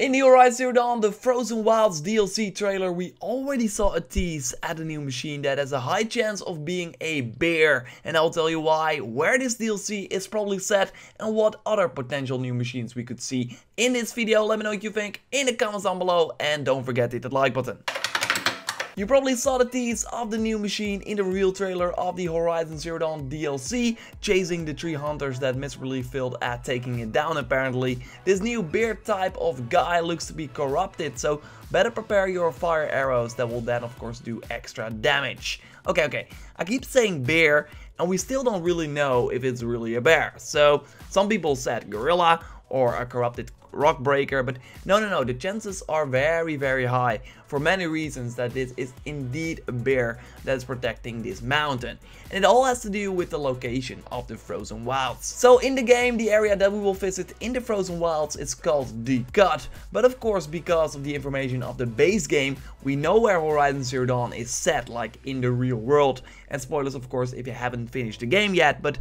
In the Horizon Zero Dawn, the Frozen Wilds DLC trailer, we already saw a tease at a new machine that has a high chance of being a bear. And I'll tell you why, where this DLC is probably set, and what other potential new machines we could see in this video. Let me know what you think in the comments down below, and don't forget to hit that like button. You probably saw the tease of the new machine in the real trailer of the Horizon Zero Dawn DLC, chasing the 3 hunters that miserably failed at taking it down apparently. This new bear type of guy looks to be corrupted, so better prepare your fire arrows that will then of course do extra damage. Okay, I keep saying bear and we still don't really know if it's really a bear. So some people said gorilla or a corrupted rock breaker, but no, the chances are very high for many reasons that this is indeed a bear that is protecting this mountain. And it all has to do with the location of the Frozen Wilds. So in the game, the area that we will visit in the Frozen Wilds is called the Cut, but of course because of the information of the base game, we know where Horizon Zero Dawn is set, like in the real world. And spoilers of course if you haven't finished the game yet, but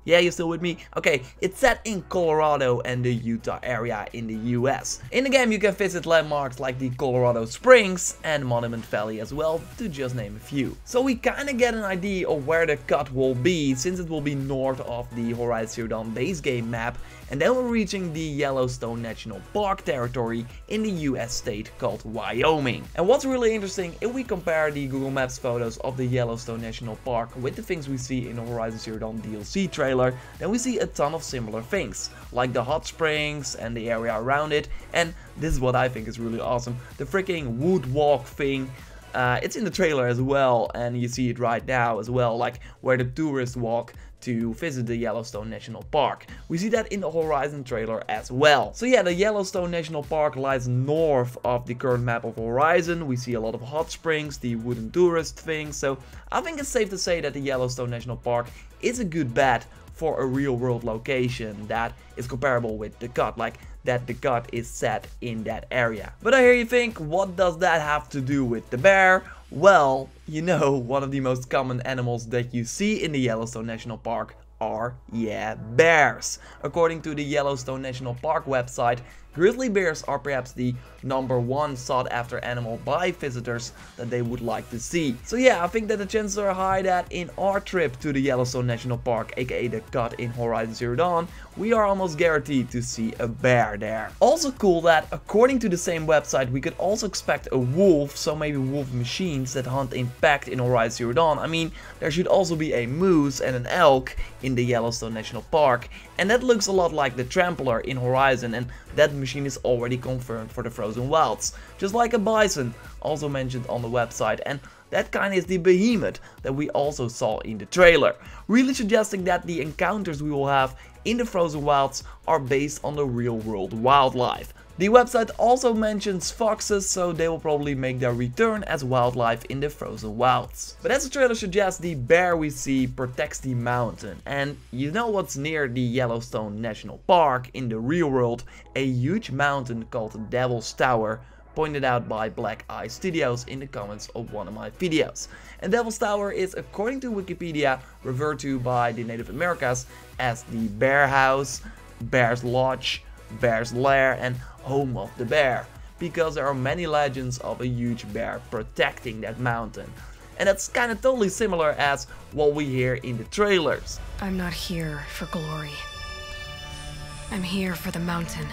yeah, you still with me? Okay, it's set in Colorado and the Utah area in the US. In the game you can visit landmarks like the Colorado Springs and Monument Valley as well, to just name a few. So we kinda get an idea of where the Cut will be, since it will be north of the Horizon Zero Dawn base game map, and then we're reaching the Yellowstone National Park territory in the US state called Wyoming. And what's really interesting, if we compare the Google Maps photos of the Yellowstone National Park with the things we see in the Horizon Zero Dawn DLC trailer, then we see a ton of similar things, like the hot springs and the area around it, and this is what I think is really awesome, the freaking wood walk thing. It's in the trailer as well, and you see it right now as well, like where the tourists walk to visit the Yellowstone National Park. We see that in the Horizon trailer as well. So yeah, the Yellowstone National Park lies north of the current map of Horizon. We see a lot of hot springs, the wooden tourist thing, so I think it's safe to say that the Yellowstone National Park is a good bet for a real world location that is comparable with the Cut, like that the Cut is set in that area. But I hear you think, what does that have to do with the bear? Well, you know, one of the most common animals that you see in the Yellowstone National Park are, yeah, bears. According to the Yellowstone National Park website, grizzly bears are perhaps the #1 sought after animal by visitors that they would like to see. So yeah, I think that the chances are high that in our trip to the Yellowstone National Park, aka the Cut in Horizon Zero Dawn, we are almost guaranteed to see a bear there. Also cool that according to the same website, we could also expect a wolf, so maybe wolf machines that hunt in packs in Horizon Zero Dawn. I mean, there should also be a moose and an elk in the Yellowstone National Park, and that looks a lot like the Trampler in Horizon, and that machine is already confirmed for the Frozen Wilds, just like a bison, also mentioned on the website, and that kind is the behemoth that we also saw in the trailer, really suggesting that the encounters we will have in the Frozen Wilds are based on the real world wildlife. The website also mentions foxes, so they will probably make their return as wildlife in the Frozen Wilds. But as the trailer suggests, the bear we see protects the mountain. And you know what's near the Yellowstone National Park in the real world? A huge mountain called Devil's Tower, pointed out by Black Eye Studios in the comments of one of my videos. And Devil's Tower is, according to Wikipedia, referred to by the Native Americans as the Bear House, Bear's Lodge, Bear's Lair, and home of the bear, because there are many legends of a huge bear protecting that mountain. And that's kind of totally similar as what we hear in the trailers. I'm not here for glory. I'm here for the mountain.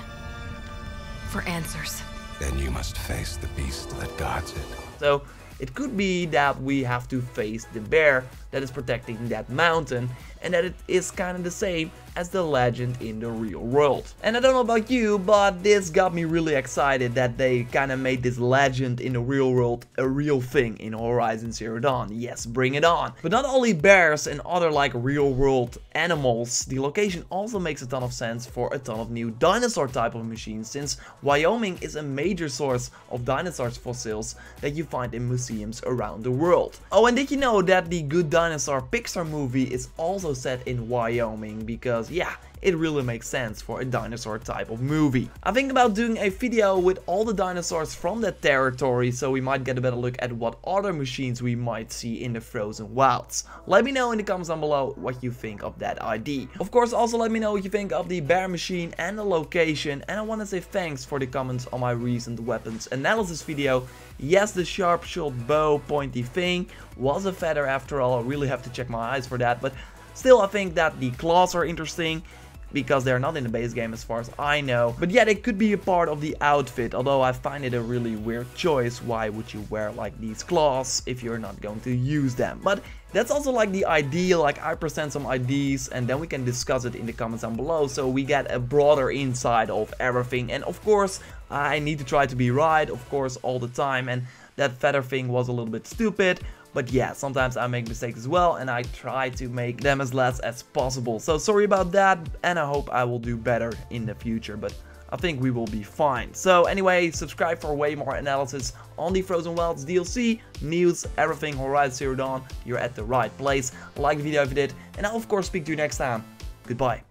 For answers. Then you must face the beast that guards it. So it could be that we have to face the bear that is protecting that mountain, and that it is kind of the same as the legend in the real world. And I don't know about you, but this got me really excited that they kind of made this legend in the real world a real thing in Horizon Zero Dawn. Yes, bring it on. But not only bears and other like real world animals, the location also makes a ton of sense for a ton of new dinosaur type of machines, since Wyoming is a major source of dinosaurs fossils that you find in museums around the world. Oh, and did you know that the Good Dinosaur Pixar movie is also set in Wyoming? Because yeah, it really makes sense for a dinosaur type of movie. I think about doing a video with all the dinosaurs from that territory, so we might get a better look at what other machines we might see in the frozen wilds. Let me know in the comments down below what you think of that idea. Of course, also let me know what you think of the bear machine and the location, and I want to say thanks for the comments on my recent weapons analysis video. Yes, the sharp shot bow pointy thing was a feather after all. I really have to check my eyes for that, but still I think that the claws are interesting because they're not in the base game as far as I know. But yeah, they could be a part of the outfit, although I find it a really weird choice. Why would you wear like these claws if you're not going to use them? But that's also like the idea. Like, I present some ideas and then we can discuss it in the comments down below, so we get a broader insight of everything. And of course, I need to try to be right, of course, all the time, and that feather thing was a little bit stupid. But yeah, sometimes I make mistakes as well, and I try to make them as less as possible. So sorry about that, and I hope I will do better in the future, but I think we will be fine. So anyway, subscribe for way more analysis on the Frozen Wilds DLC, news, everything Horizon Zero Dawn. You're at the right place. Like the video if you did, and I'll of course speak to you next time. Goodbye.